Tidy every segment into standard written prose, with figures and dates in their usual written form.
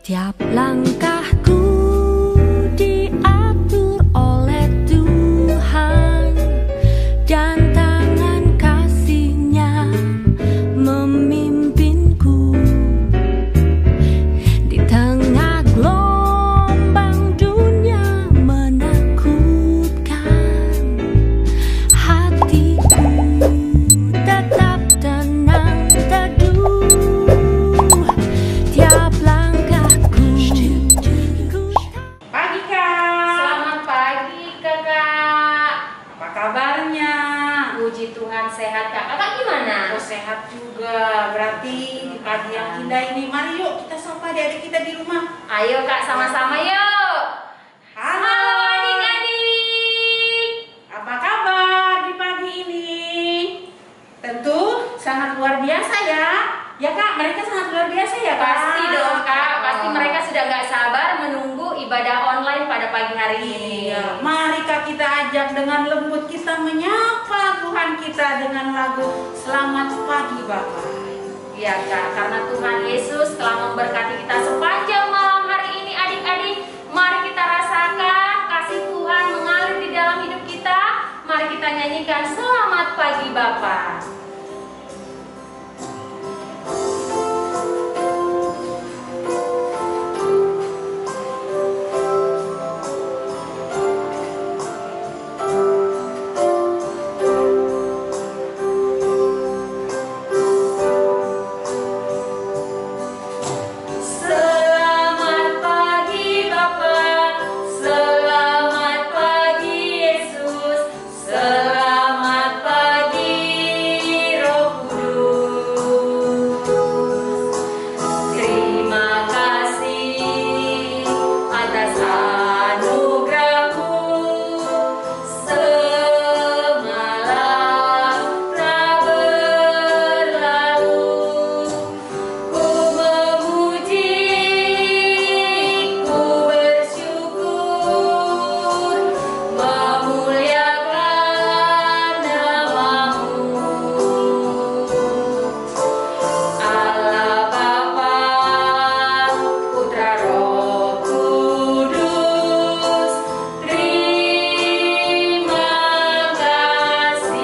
Tiap langkahku diatur oleh Tuhan, dan tangan kasih-Nya memimpinku. Di tengah gelombang dunia menakutkan, hatiku tetap tenang teduh. Tiap Pagi Kak. Selamat pagi Kakak. Apa kabarnya? Puji Tuhan sehat Kak. Kakak gimana? Oh, sehat juga. Berarti di pagi yang indah ini, mari yuk kita sapa adik-adik kita di rumah. Ayo Kak, sama-sama yuk. Halo adik-adik. Apa kabar di pagi ini? Tentu sangat luar biasa ya. Ya Kak, mereka sangat luar biasa ya Kak. Pasti dong Kak. Pasti mereka sudah gak sabar menunggu ibadah online pada pagi hari ini. Iya. Mari Kak, kita ajak dengan lembut, kita menyapa Tuhan kita dengan lagu Selamat Pagi Bapak. Iya Kak, karena Tuhan Yesus telah memberkati kita sepanjang malam hari ini adik-adik. Mari kita rasakan kasih Tuhan mengalir di dalam hidup kita. Mari kita nyanyikan Selamat Pagi Bapak. Selamat pagi Bapak, selamat pagi Yesus, selamat pagi Roh Kudus. Terima kasih atas anugerah-Mu, semalam telah berlalu. Ku memuji, ku bersyukur, memuliakan nama-Mu. Allah Bapa, Putra Roh Kudus, terima kasih.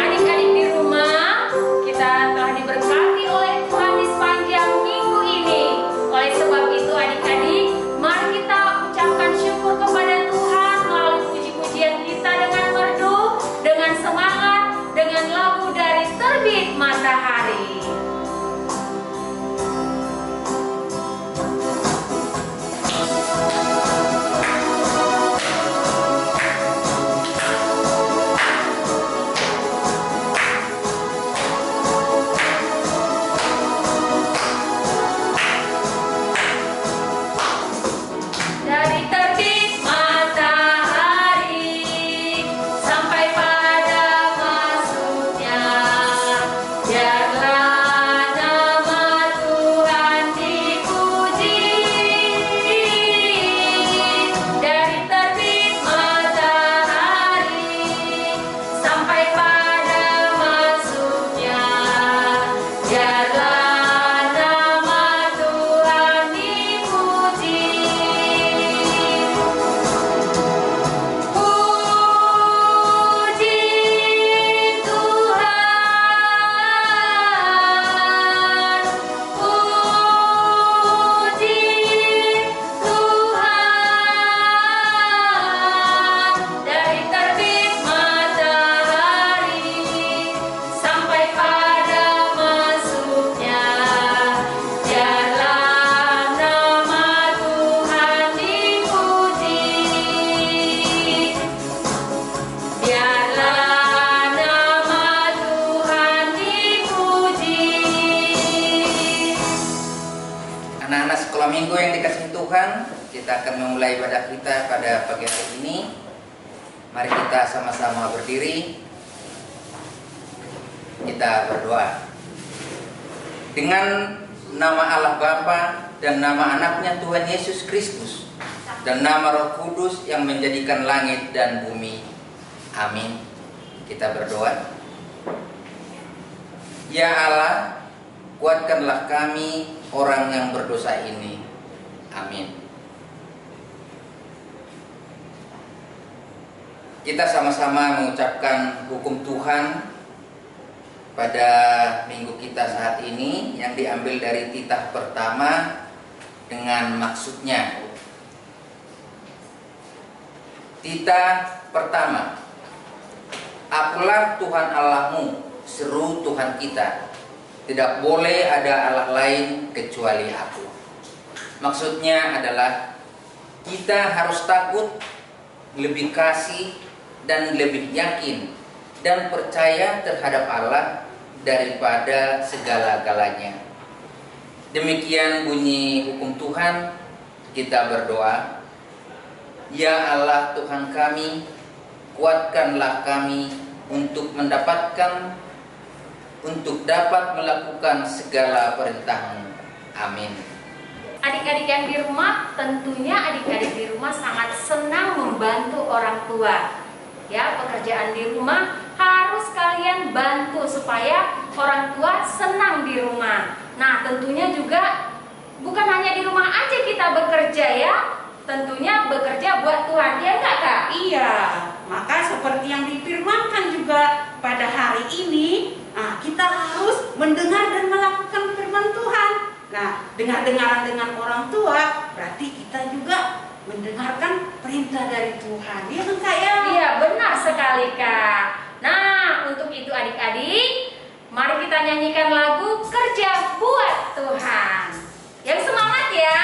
Adik-adik di rumah, kita telah diberkati oleh Tuhan di sepanjang minggu ini. Oleh sebab itu adik-adik, mari kita ucapkan syukur kepada Tuhan melalui puji-pujian kita dengan merdu, dengan semangat, dengan lagu dari Terbit Matahari. Dari terbit matahari sampai pada masuknya, biarlah nama Tuhan dipuji. Dari terbit matahari sampai pada masuknya, biarlah nama Tuhan dipuji. Puji Tuhan, puji Tuhan. Dari terbit matahari sampai pada masuknya, biarlah nama Tuhan dipuji. Biarlah nama Tuhan dipuji. Anak-anak sekolah minggu yang dikasihi Tuhan, kita akan memulai ibadah kita pada pagi hari ini. Mari kita sama-sama berdiri. Kita berdoa. Dengan nama Allah Bapa dan nama anaknya Tuhan Yesus Kristus dan nama Roh Kudus yang menjadikan langit dan bumi. Amin. Kita berdoa. Ya Allah, kuatkanlah kami orang yang berdosa ini. Amin. Kita sama-sama mengucapkan hukum Tuhan pada minggu kita saat ini yang diambil dari titah pertama dengan maksudnya. Titah pertama. Akulah Tuhan Allahmu, seru Tuhan kita. Tidak boleh ada Allah lain kecuali aku. Maksudnya adalah kita harus takut, lebih kasih, dan lebih yakin dan percaya terhadap Allah daripada segala-galanya. Demikian bunyi hukum Tuhan. Kita berdoa. Ya Allah Tuhan kami, kuatkanlah kami untuk dapat melakukan segala perintah-Mu. Amin. Adik-adik yang di rumah, tentunya adik-adik di rumah sangat senang membantu orang tua. Ya, pekerjaan di rumah harus kalian bantu supaya orang tua senang di rumah. Nah, tentunya juga bukan hanya di rumah aja kita bekerja ya. Tentunya bekerja buat Tuhan, ya enggak Kak? Iya, maka seperti yang difirmankan juga pada hari ini, kita harus mendengar dan melakukan firman Tuhan. Nah, dengar-dengaran dengan orang tua berarti kita juga mendengarkan perintah dari Tuhan. Iya kan Kak ya? Iya, benar sekali Kak. Nah, untuk itu adik-adik, mari kita nyanyikan lagu Kerja Buat Tuhan. Yang semangat ya.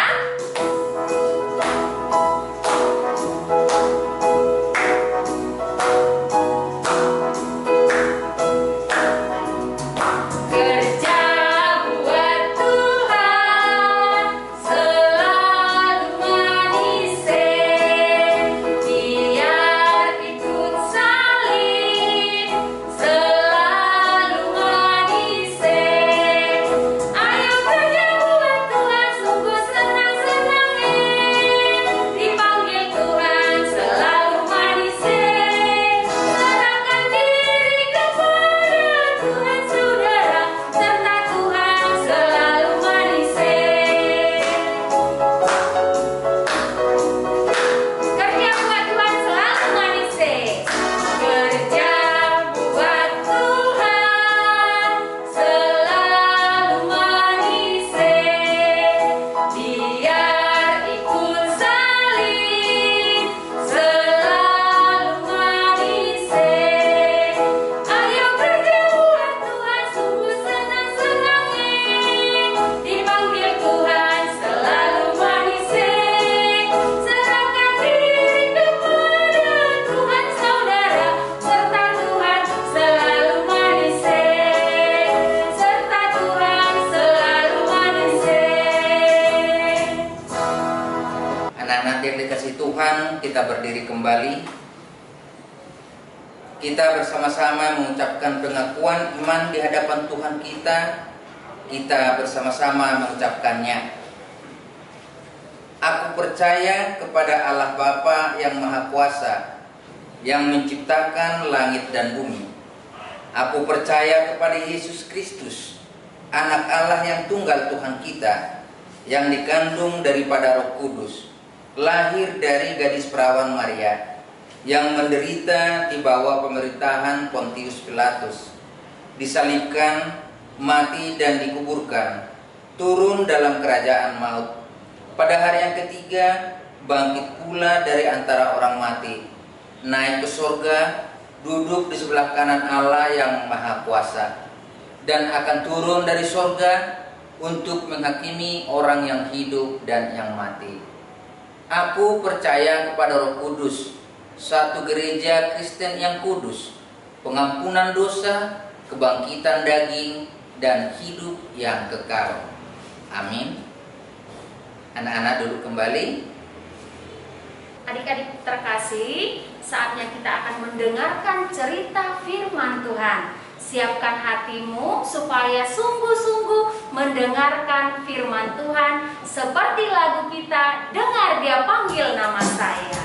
Kita berdiri kembali. Kita bersama-sama mengucapkan pengakuan iman di hadapan Tuhan kita. Kita bersama-sama mengucapkannya. Aku percaya kepada Allah Bapa yang Maha Kuasa, yang menciptakan langit dan bumi. Aku percaya kepada Yesus Kristus, Anak Allah yang tunggal Tuhan kita, yang dikandung daripada Roh Kudus, lahir dari gadis perawan Maria, yang menderita di bawah pemerintahan Pontius Pilatus, disalibkan, mati dan dikuburkan, turun dalam kerajaan maut. Pada hari yang ketiga, bangkit pula dari antara orang mati, naik ke surga, duduk di sebelah kanan Allah yang Maha Kuasa, dan akan turun dari surga untuk menghakimi orang yang hidup dan yang mati. Aku percaya kepada Roh Kudus, satu gereja Kristen yang kudus, pengampunan dosa, kebangkitan daging, dan hidup yang kekal. Amin. Anak-anak duduk kembali. Adik-adik terkasih, saatnya kita akan mendengarkan cerita firman Tuhan. Siapkan hatimu supaya sungguh-sungguh mendengarkan firman Tuhan seperti lagu kita, Dengar Dia Panggil Nama Saya.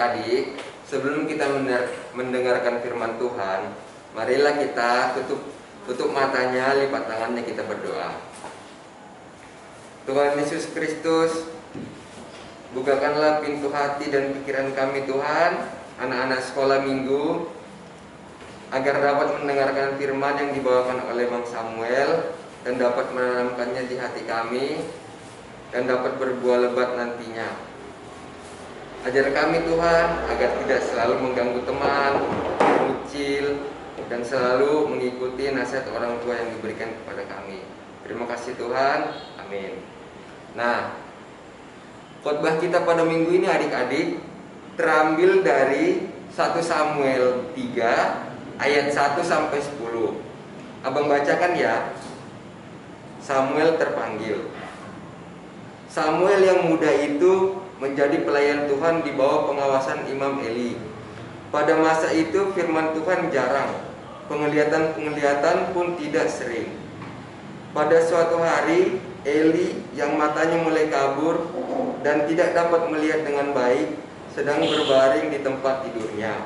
adik-adik, sebelum kita mendengarkan firman Tuhan, marilah kita tutup matanya, lipat tangannya, kita berdoa. Tuhan Yesus Kristus, bukakanlah pintu hati dan pikiran kami Tuhan, anak-anak sekolah minggu, agar dapat mendengarkan firman yang dibawakan oleh Bang Samuel dan dapat menanamkannya di hati kami dan dapat berbuah lebat nantinya. Ajar kami Tuhan agar tidak selalu mengganggu teman, mengucil, dan selalu mengikuti nasihat orang tua yang diberikan kepada kami. Terima kasih Tuhan, amin. Nah, khotbah kita pada minggu ini adik-adik terambil dari 1 Samuel 3 ayat 1 sampai 10. Abang bacakan ya. Samuel terpanggil. Samuel yang muda itu menjadi pelayan Tuhan di bawah pengawasan Imam Eli. Pada masa itu firman Tuhan jarang, penglihatan pun tidak sering. Pada suatu hari, Eli yang matanya mulai kabur dan tidak dapat melihat dengan baik sedang berbaring di tempat tidurnya.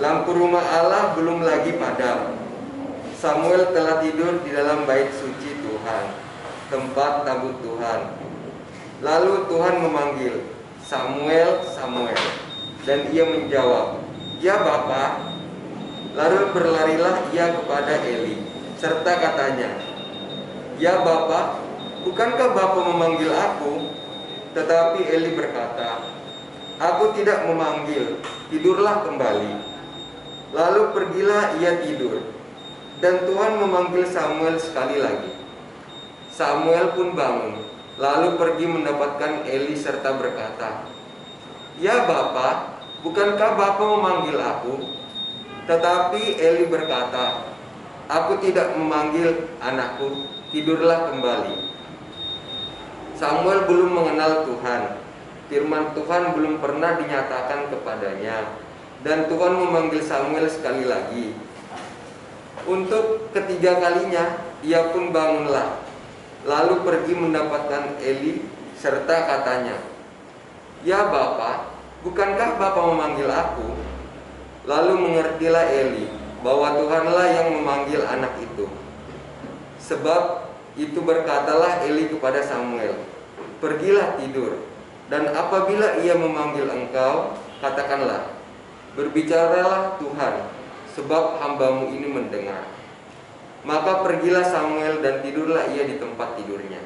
Lampu rumah Allah belum lagi padam. Samuel telah tidur di dalam bait suci Tuhan, tempat tabut Tuhan. Lalu Tuhan memanggil, "Samuel, Samuel." Dan ia menjawab, "Ya Bapa." Lalu berlarilah ia kepada Eli, serta katanya, "Ya Bapa, bukankah Bapa memanggil aku?" Tetapi Eli berkata, "Aku tidak memanggil, tidurlah kembali." Lalu pergilah ia tidur. Dan Tuhan memanggil Samuel sekali lagi. Samuel pun bangun, lalu pergi mendapatkan Eli serta berkata, "Ya Bapa, bukankah Bapa memanggil aku?" Tetapi Eli berkata, "Aku tidak memanggil anakku, tidurlah kembali." Samuel belum mengenal Tuhan. Firman Tuhan belum pernah dinyatakan kepadanya. Dan Tuhan memanggil Samuel sekali lagi. Untuk ketiga kalinya, ia pun bangunlah, lalu pergi mendapatkan Eli serta katanya, "Ya Bapa, bukankah Bapa memanggil aku?" Lalu mengertilah Eli bahwa Tuhanlah yang memanggil anak itu. Sebab itu berkatalah Eli kepada Samuel, "Pergilah tidur, dan apabila ia memanggil engkau, katakanlah, berbicaralah Tuhan, sebab hambamu ini mendengar." Maka pergilah Samuel dan tidurlah ia di tempat tidurnya.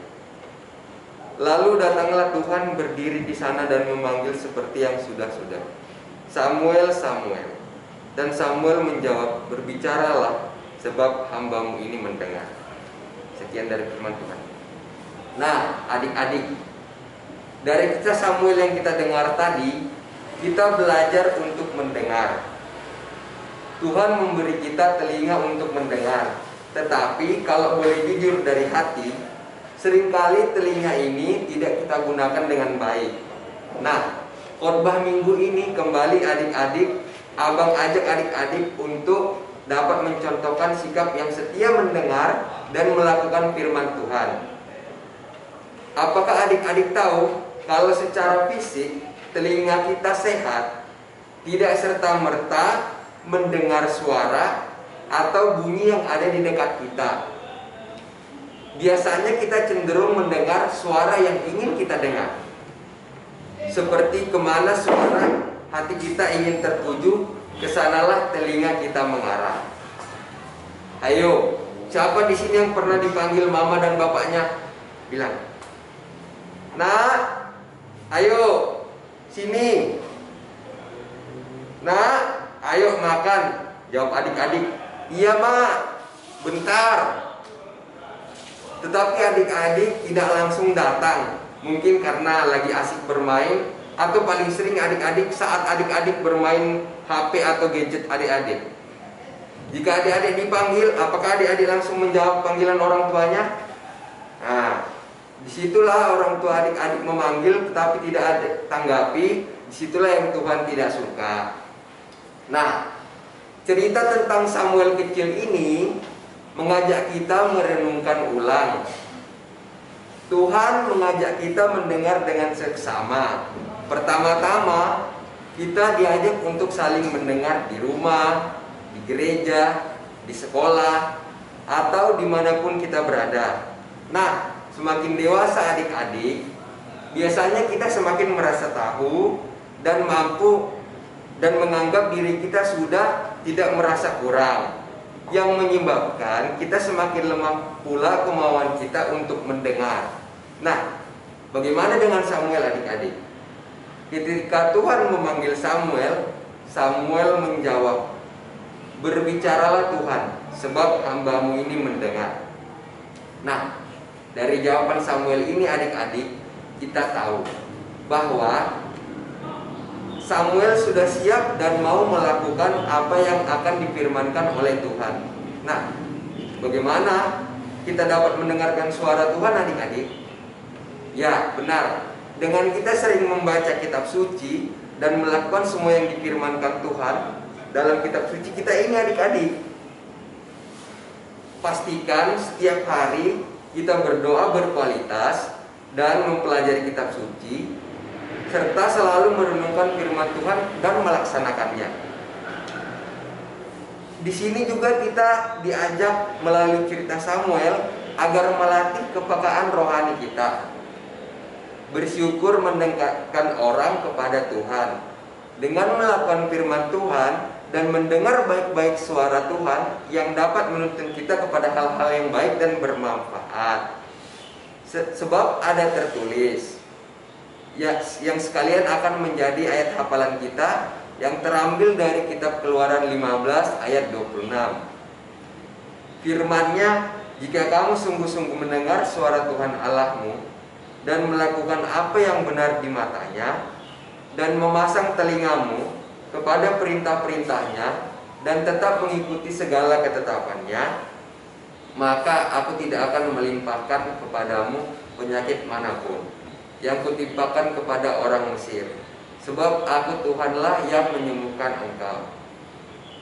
Lalu datanglah Tuhan berdiri di sana dan memanggil seperti yang sudah-sudah, "Samuel, Samuel." Dan Samuel menjawab, "Berbicaralah, sebab hambamu ini mendengar." Sekian dari firman Tuhan. Nah, adik-adik, dari kisah Samuel yang kita dengar tadi, kita belajar untuk mendengar. Tuhan memberi kita telinga untuk mendengar. Tetapi kalau boleh jujur dari hati, seringkali telinga ini tidak kita gunakan dengan baik. Nah, khotbah minggu ini kembali adik-adik, abang ajak adik-adik untuk dapat mencontohkan sikap yang setia mendengar dan melakukan firman Tuhan. Apakah adik-adik tahu kalau secara fisik telinga kita sehat, tidak serta-merta mendengar suara atau bunyi yang ada di dekat kita? Biasanya kita cenderung mendengar suara yang ingin kita dengar. Seperti kemana suara hati kita ingin tertuju, kesanalah telinga kita mengarah. Ayo, siapa di sini yang pernah dipanggil mama dan bapaknya? Bilang, "Nak, ayo sini. Nak, ayo makan." Jawab adik-adik, "Iya Mak, bentar." Tetapi adik-adik tidak langsung datang. Mungkin karena lagi asik bermain, atau paling sering adik-adik saat adik-adik bermain HP atau gadget adik-adik. Jika adik-adik dipanggil, apakah adik-adik langsung menjawab panggilan orang tuanya? Nah, disitulah orang tua adik-adik memanggil tetapi tidak ada tanggapi. Disitulah yang Tuhan tidak suka. Nah, cerita tentang Samuel kecil ini mengajak kita merenungkan ulang. Tuhan mengajak kita mendengar dengan seksama. Pertama-tama, kita diajak untuk saling mendengar di rumah, di gereja, di sekolah, atau dimanapun kita berada. Nah, semakin dewasa adik-adik, biasanya kita semakin merasa tahu dan mampu dan menganggap diri kita sudah tidak merasa kurang, yang menyebabkan kita semakin lemah pula kemauan kita untuk mendengar. Nah, bagaimana dengan Samuel adik-adik? Ketika Tuhan memanggil Samuel, Samuel menjawab, "Berbicaralah Tuhan, sebab hamba-Mu ini mendengar." Nah, dari jawaban Samuel ini adik-adik, kita tahu bahwa Samuel sudah siap dan mau melakukan apa yang akan difirmankan oleh Tuhan. Nah, bagaimana kita dapat mendengarkan suara Tuhan adik-adik? Ya, benar. Dengan kita sering membaca kitab suci dan melakukan semua yang difirmankan Tuhan dalam kitab suci kita ini adik-adik. Pastikan setiap hari kita berdoa berkualitas dan mempelajari kitab suci, serta selalu merenungkan firman Tuhan dan melaksanakannya. Di sini juga kita diajak melalui cerita Samuel agar melatih kepekaan rohani kita. Bersyukur mendekatkan orang kepada Tuhan dengan melakukan firman Tuhan dan mendengar baik-baik suara Tuhan yang dapat menuntun kita kepada hal-hal yang baik dan bermanfaat. Sebab ada tertulis ya, yang sekalian akan menjadi ayat hafalan kita yang terambil dari kitab Keluaran 15 ayat 26. Firman-Nya, "Jika kamu sungguh-sungguh mendengar suara Tuhan Allahmu dan melakukan apa yang benar di matanya, dan memasang telingamu kepada perintah-perintahnya, dan tetap mengikuti segala ketetapannya, maka aku tidak akan melimpahkan kepadamu penyakit manapun yang kutimpakan kepada orang Mesir, sebab aku Tuhanlah yang menyembuhkan engkau."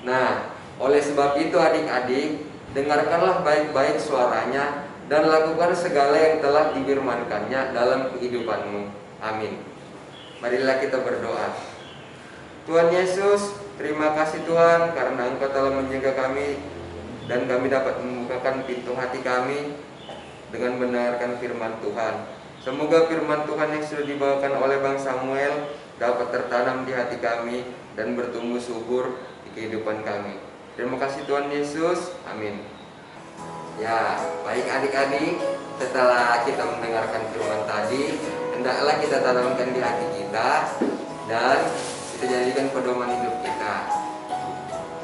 Nah, oleh sebab itu adik-adik, dengarkanlah baik-baik suaranya dan lakukan segala yang telah difirmankannya dalam kehidupanmu. Amin. Marilah kita berdoa. Tuhan Yesus, terima kasih Tuhan karena Engkau telah menjaga kami dan kami dapat membukakan pintu hati kami dengan mendengarkan firman Tuhan. Semoga firman Tuhan yang sudah dibawakan oleh Bang Samuel dapat tertanam di hati kami dan bertumbuh subur di kehidupan kami. Terima kasih Tuhan Yesus. Amin. Ya, baik adik-adik, setelah kita mendengarkan firman tadi, hendaklah kita tanamkan di hati kita dan kita jadikan pedoman hidup kita.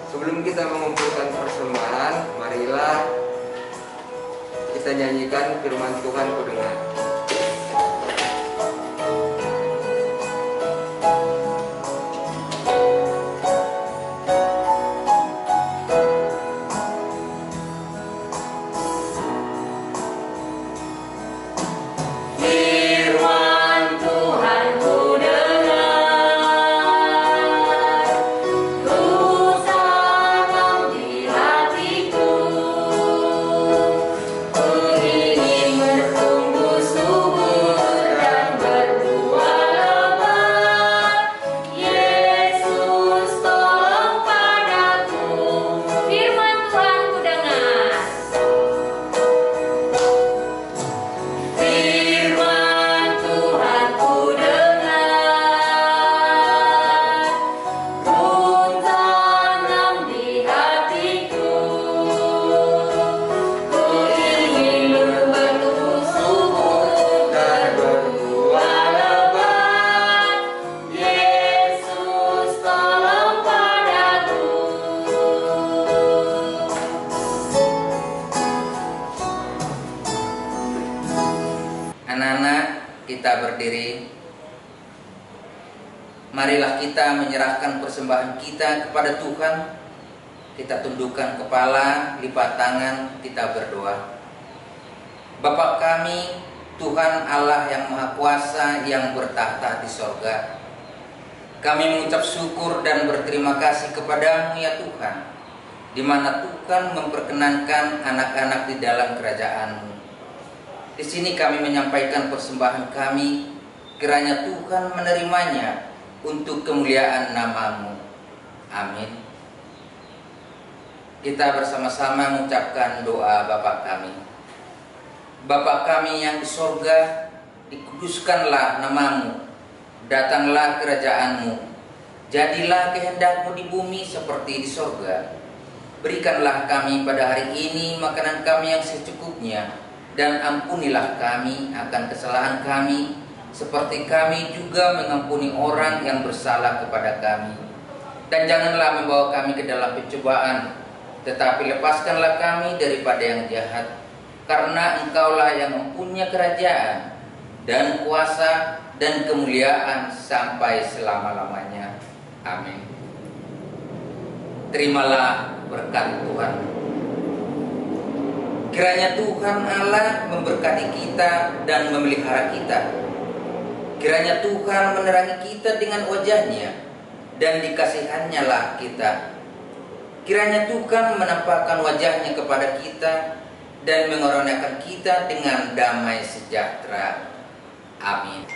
Sebelum kita mengumpulkan persembahan, marilah kita nyanyikan firman Tuhan ku dengar. kita berdiri. Marilah kita menyerahkan persembahan kita kepada Tuhan. Kita tundukkan kepala, lipat tangan, kita berdoa. Bapa kami, Tuhan Allah yang Maha Kuasa yang bertahta di sorga, kami mengucap syukur dan berterima kasih kepada-Mu ya Tuhan, di mana Tuhan memperkenankan anak-anak di dalam kerajaan-Mu. Di sini kami menyampaikan persembahan kami, kiranya Tuhan menerimanya untuk kemuliaan nama-Mu. Amin. Kita bersama-sama mengucapkan doa Bapa kami. Bapa kami yang di sorga, dikuduskanlah nama-Mu, datanglah kerajaan-Mu, jadilah kehendak-Mu di bumi seperti di sorga. Berikanlah kami pada hari ini makanan kami yang secukupnya, dan ampunilah kami akan kesalahan kami, seperti kami juga mengampuni orang yang bersalah kepada kami. Dan janganlah membawa kami ke dalam pencobaan, tetapi lepaskanlah kami daripada yang jahat. Karena Engkaulah yang mempunyai kerajaan, dan kuasa, dan kemuliaan sampai selama-lamanya. Amin. Terimalah berkat Tuhan. Kiranya Tuhan Allah memberkati kita dan memelihara kita. Kiranya Tuhan menerangi kita dengan wajah-Nya, dan dikasihannya lah kita. Kiranya Tuhan menampakkan wajah-Nya kepada kita dan mengaruniakan kita dengan damai sejahtera. Amin.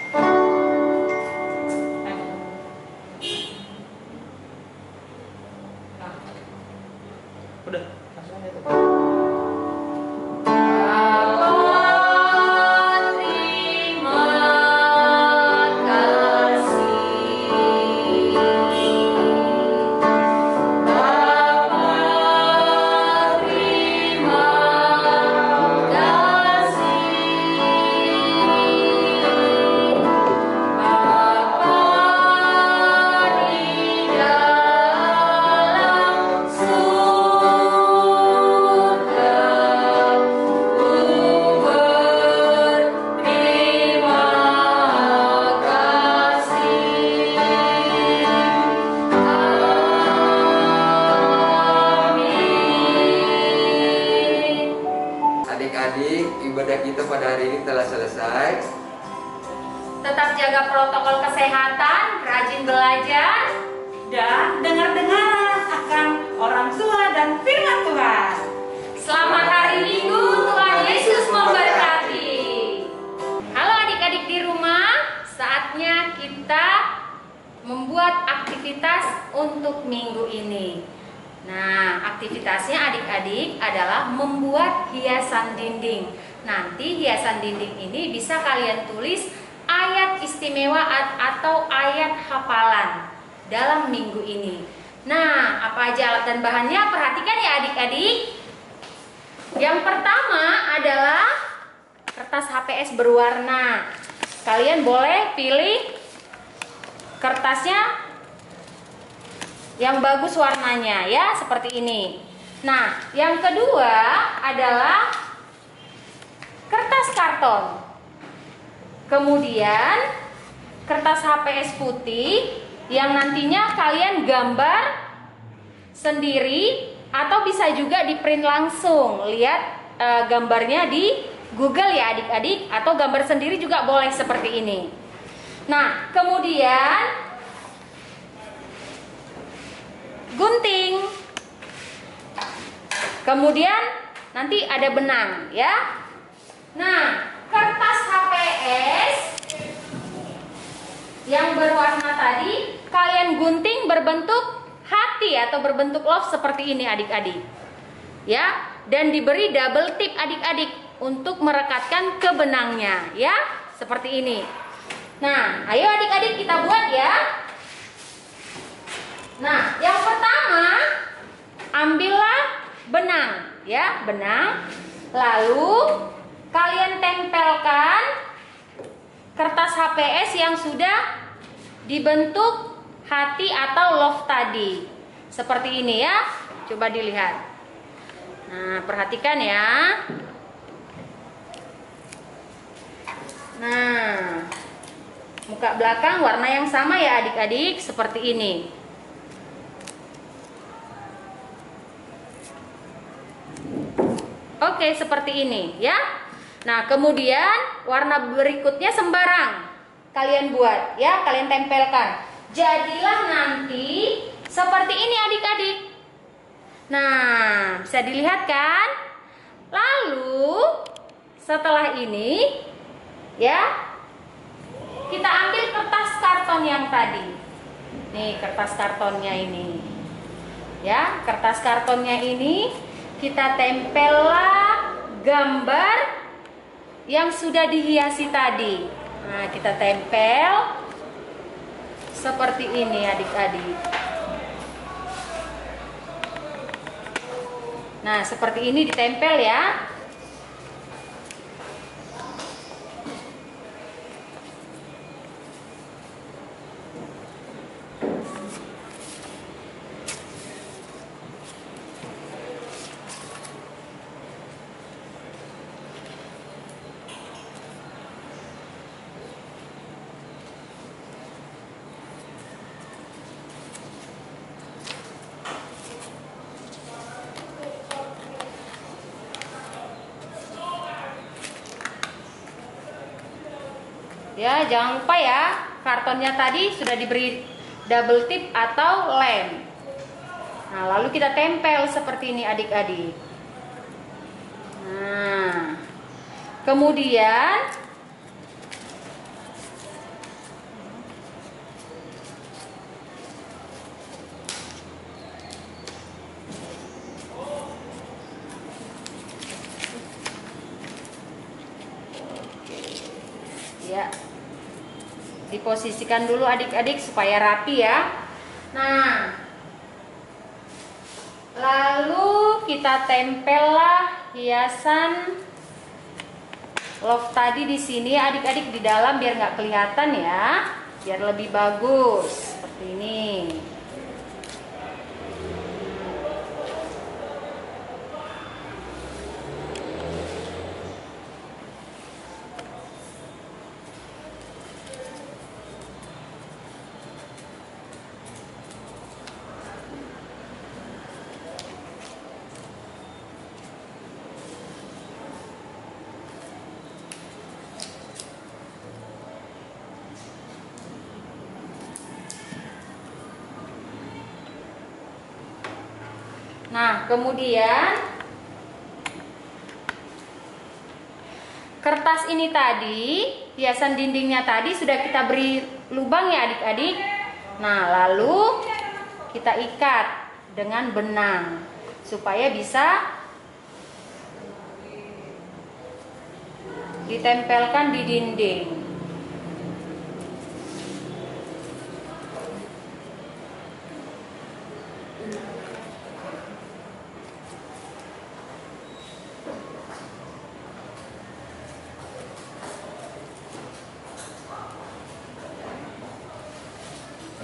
Udah, langsung aja tuh. Adik-adik, ibadah kita pada hari ini telah selesai. Tetap jaga protokol kesehatan, rajin belajar, Dan dengar-dengar akan orang tua dan firman Tuhan. Selamat hari Minggu, Tuhan Yesus memberkati. Halo adik-adik di rumah, saatnya kita membuat aktivitas untuk minggu ini. Nah, aktivitasnya adik-adik adalah membuat hiasan dinding. Nanti hiasan dinding ini bisa kalian tulis ayat istimewa atau ayat hafalan dalam minggu ini. Nah, apa aja alat dan bahannya? Perhatikan ya adik-adik. Yang pertama adalah kertas HPS berwarna. Kalian boleh pilih kertasnya yang bagus warnanya ya, seperti ini. Nah, yang kedua adalah kertas karton. Kemudian kertas HPS putih yang nantinya kalian gambar sendiri atau bisa juga di print langsung. Lihat gambarnya di Google ya adik-adik, atau gambar sendiri juga boleh seperti ini. Nah, kemudian gunting. Kemudian nanti ada benang ya. Nah, kertas HPS yang berwarna tadi kalian gunting berbentuk hati atau berbentuk love seperti ini adik-adik. Ya, dan diberi double tip adik-adik untuk merekatkan ke benangnya ya, seperti ini. Nah, ayo adik-adik kita buat ya. Nah, yang pertama ambillah benang ya, benang. Lalu kalian tempelkan kertas HPS yang sudah dibentuk hati atau love tadi. Seperti ini ya. Coba dilihat. Nah, perhatikan ya. Nah, muka belakang warna yang sama ya adik-adik, seperti ini. Oke, seperti ini ya. Nah, kemudian warna berikutnya sembarang kalian buat ya, kalian tempelkan. Jadilah nanti seperti ini adik-adik. Nah, bisa dilihat kan? Lalu setelah ini ya, kita ambil kertas karton yang tadi. Nih kertas kartonnya ini. Ya, kertas kartonnya ini kita tempellah gambar yang sudah dihiasi tadi. Nah, kita tempel seperti ini adik-adik. Nah, seperti ini ditempel ya. Ya, jangan lupa ya, kartonnya tadi sudah diberi double tip atau lem. Nah, lalu kita tempel seperti ini adik-adik. Nah, kemudian ya, diposisikan dulu adik-adik supaya rapi ya. Nah, lalu kita tempellah hiasan love tadi di sini adik-adik di dalam biar nggak kelihatan ya, biar lebih bagus seperti ini. Nah, kemudian kertas ini tadi, hiasan dindingnya tadi sudah kita beri lubang ya adik-adik. Nah, lalu kita ikat dengan benang supaya bisa ditempelkan di dinding.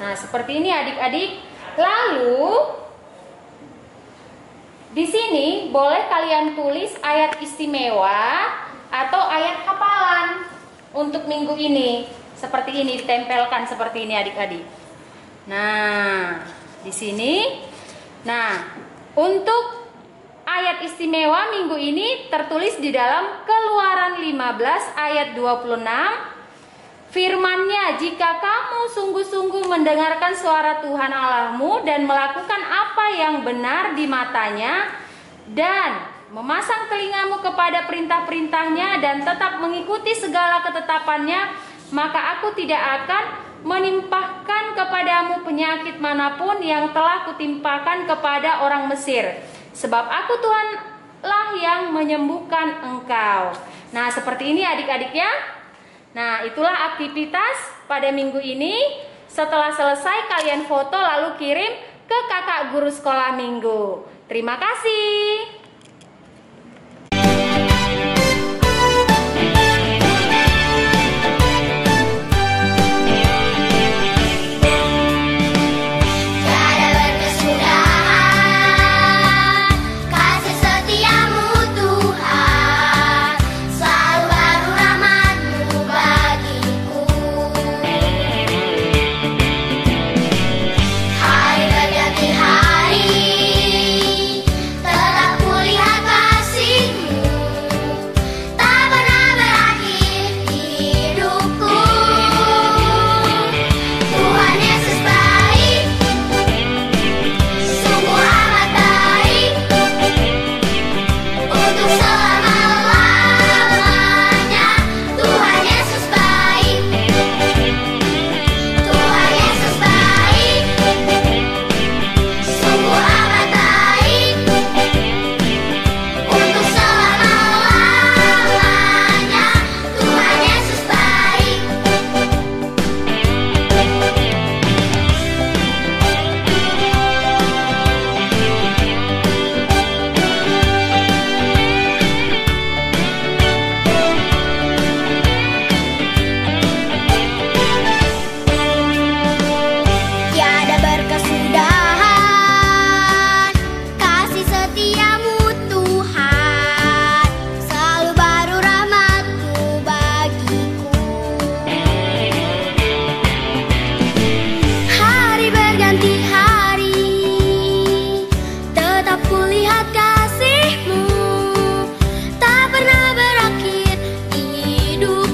Nah, seperti ini adik-adik. Lalu di sini boleh kalian tulis ayat istimewa atau ayat hafalan untuk minggu ini. Seperti ini ditempelkan seperti ini adik-adik. Nah, di sini. Nah, untuk ayat istimewa minggu ini tertulis di dalam Keluaran 15 ayat 26. Firman-Nya, jika kamu sungguh-sungguh mendengarkan suara Tuhan Allahmu dan melakukan apa yang benar di matanya dan memasang telingamu kepada perintah-perintahnya dan tetap mengikuti segala ketetapannya, maka aku tidak akan menimpahkan kepadamu penyakit manapun yang telah kutimpakan kepada orang Mesir. Sebab aku Tuhanlah yang menyembuhkan engkau. Nah, seperti ini adik-adik ya. Nah, itulah aktivitas pada minggu ini. Setelah selesai kalian foto lalu kirim ke kakak guru sekolah minggu. Terima kasih. Hari berganti hari, telah pulih hidup